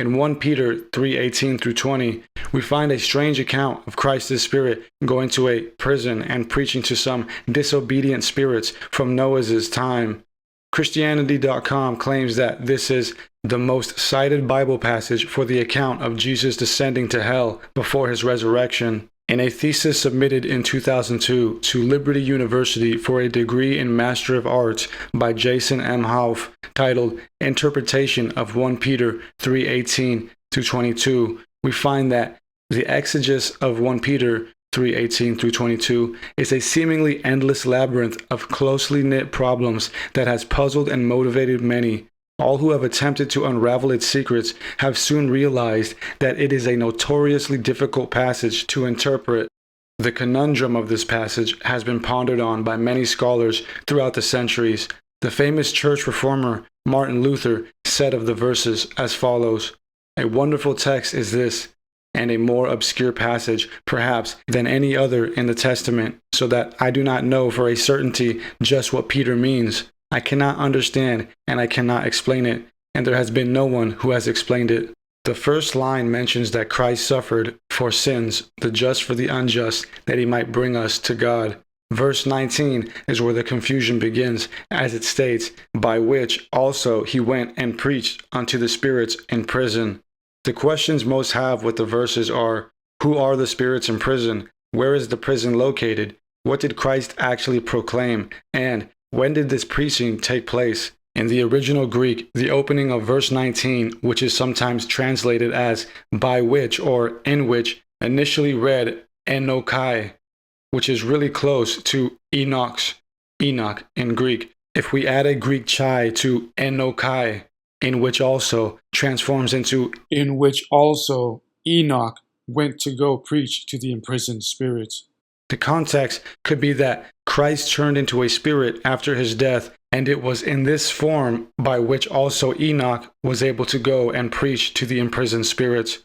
In 1 Peter 3:18 through 20, we find a strange account of Christ's spirit going to a prison and preaching to some disobedient spirits from Noah's time. Christianity.com claims that this is the most cited Bible passage for the account of Jesus descending to hell before his resurrection. In a thesis submitted in 2002 to Liberty University for a degree in Master of Arts by Jason M. Hauff, titled Interpretation of 1 Peter 3:18 through 22, we find that the exegesis of 1 Peter 3:18 through 22 is a seemingly endless labyrinth of closely knit problems that has puzzled and motivated many. All who have attempted to unravel its secrets have soon realized that it is a notoriously difficult passage to interpret. The conundrum of this passage has been pondered on by many scholars throughout the centuries. The famous church reformer Martin Luther said of the verses as follows: "A wonderful text is this, and a more obscure passage, perhaps, than any other in the Testament, so that I do not know for a certainty just what Peter means. I cannot understand, and I cannot explain it, and there has been no one who has explained it." The first line mentions that Christ suffered for sins, the just for the unjust, that he might bring us to God. Verse 19 is where the confusion begins, as it states, "By which also he went and preached unto the spirits in prison." The questions most have with the verses are: who are the spirits in prison? Where is the prison located? What did Christ actually proclaim? And when did this preaching take place? In the original Greek, the opening of verse 19, which is sometimes translated as "by which" or "in which," initially read Enochi, which is really close to Enoch in Greek. If we add a Greek chi to Enochi, "in which also," transforms into "in which also Enoch went to go preach to the imprisoned spirits." The context could be that Christ turned into a spirit after his death, and it was in this form by which also Enoch was able to go and preach to the imprisoned spirits.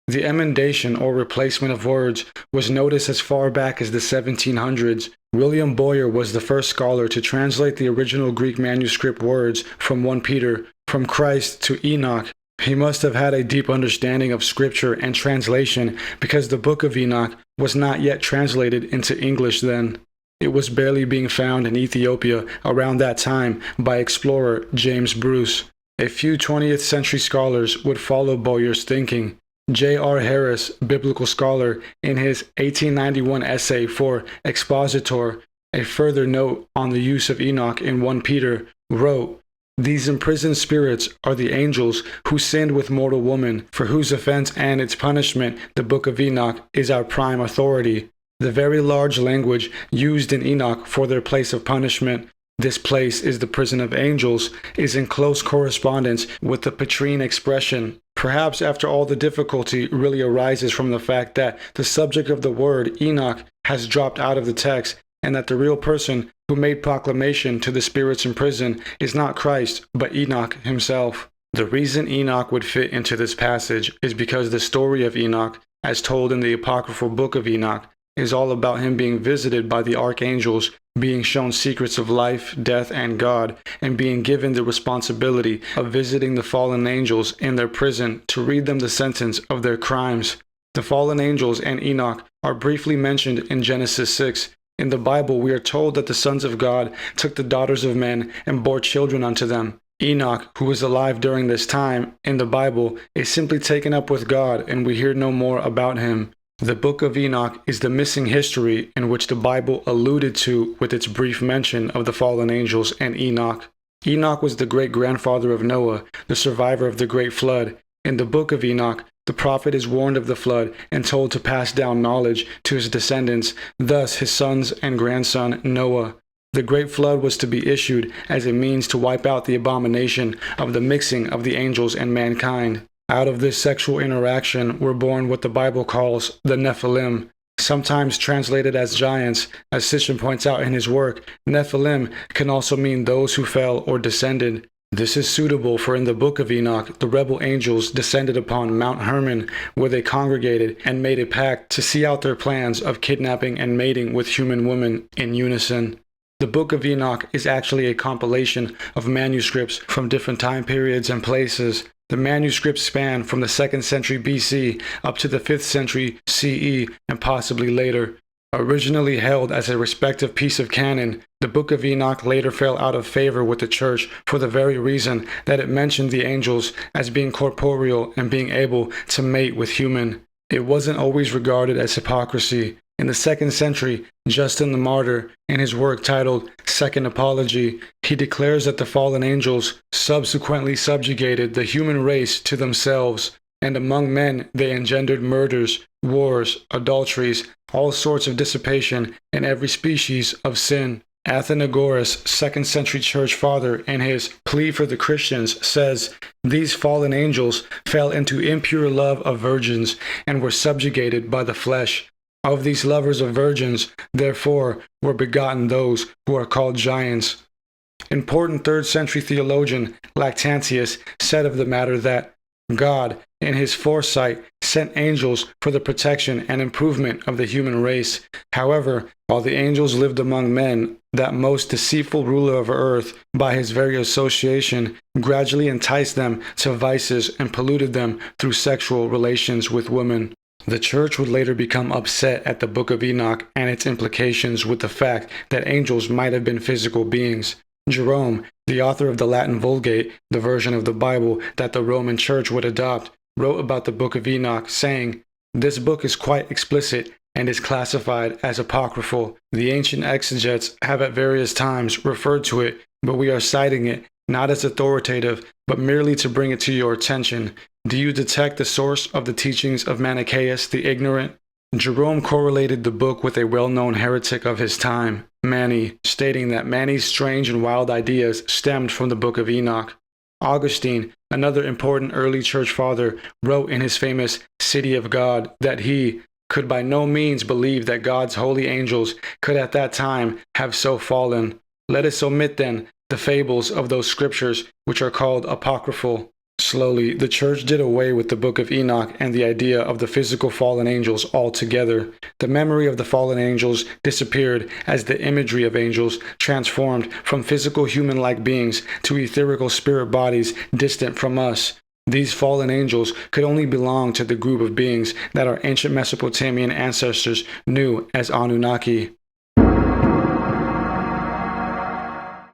The emendation or replacement of words was noticed as far back as the 1700s. William Boyer was the first scholar to translate the original Greek manuscript words from 1 Peter from Christ to Enoch. He must have had a deep understanding of scripture and translation, because the book of Enoch was not yet translated into English then. It was barely being found in Ethiopia around that time by explorer James Bruce. A few 20th century scholars would follow Boyer's thinking. J.R. Harris, biblical scholar, in his 1891 essay for Expositor, a further note on the use of Enoch in 1 Peter, wrote, "These imprisoned spirits are the angels who sinned with mortal woman, for whose offense and its punishment the book of Enoch is our prime authority. The very large language used in Enoch for their place of punishment, this place is the prison of angels, is in close correspondence with the Petrine expression. Perhaps after all the difficulty really arises from the fact that the subject of the word Enoch has dropped out of the text, and that the real person who made proclamation to the spirits in prison is not Christ, but Enoch himself." The reason Enoch would fit into this passage is because the story of Enoch, as told in the apocryphal book of Enoch, is all about him being visited by the archangels, being shown secrets of life, death, and God, and being given the responsibility of visiting the fallen angels in their prison to read them the sentence of their crimes. The fallen angels and Enoch are briefly mentioned in Genesis 6. In the Bible, we are told that the sons of God took the daughters of men and bore children unto them. Enoch, who was alive during this time in the Bible, is simply taken up with God, and we hear no more about him. The book of Enoch is the missing history in which the Bible alluded to with its brief mention of the fallen angels and Enoch. Enoch was the great-grandfather of Noah, the survivor of the great flood. In the book of Enoch, the prophet is warned of the flood and told to pass down knowledge to his descendants, thus his sons and grandson Noah. The great flood was to be issued as a means to wipe out the abomination of the mixing of the angels and mankind. Out of this sexual interaction were born what the Bible calls the Nephilim, sometimes translated as giants. As Sitchin points out in his work, Nephilim can also mean those who fell or descended. This is suitable, for in the book of Enoch, the rebel angels descended upon Mount Hermon, where they congregated and made a pact to see out their plans of kidnapping and mating with human women in unison. The book of Enoch is actually a compilation of manuscripts from different time periods and places. The manuscripts span from the 2nd century BC up to the 5th century CE and possibly later. Originally held as a respective piece of canon, the Book of Enoch later fell out of favor with the church for the very reason that it mentioned the angels as being corporeal and being able to mate with human. It wasn't always regarded as hypocrisy. In the 2nd century, Justin the Martyr, in his work titled Second Apology, he declares that the fallen angels subsequently subjugated the human race to themselves, and among men they engendered murders, wars, adulteries, all sorts of dissipation, and every species of sin. Athenagoras, 2nd century church father, in his Plea for the Christians, says, "These fallen angels fell into impure love of virgins, and were subjugated by the flesh. Of these lovers of virgins, therefore, were begotten those who are called giants." Important 3rd century theologian Lactantius said of the matter that God, in his foresight, sent angels for the protection and improvement of the human race. However, while the angels lived among men, that most deceitful ruler of earth, by his very association, gradually enticed them to vices and polluted them through sexual relations with women. The church would later become upset at the Book of Enoch and its implications with the fact that angels might have been physical beings. Jerome, the author of the Latin Vulgate, the version of the Bible that the Roman Church would adopt, wrote about the Book of Enoch, saying, "This book is quite explicit and is classified as apocryphal. The ancient exegetes have at various times referred to it, but we are citing it not as authoritative, but merely to bring it to your attention. Do you detect the source of the teachings of Manichaeus the ignorant?" Jerome correlated the book with a well-known heretic of his time, Mani, stating that Mani's strange and wild ideas stemmed from the Book of Enoch. Augustine, another important early church father, wrote in his famous City of God that he could by no means believe that God's holy angels could at that time have so fallen. Let us omit then the fables of those scriptures which are called apocryphal. Slowly, the church did away with the Book of Enoch and the idea of the physical fallen angels altogether. The memory of the fallen angels disappeared as the imagery of angels transformed from physical human-like beings to etherical spirit bodies distant from us. These fallen angels could only belong to the group of beings that our ancient Mesopotamian ancestors knew as Anunnaki.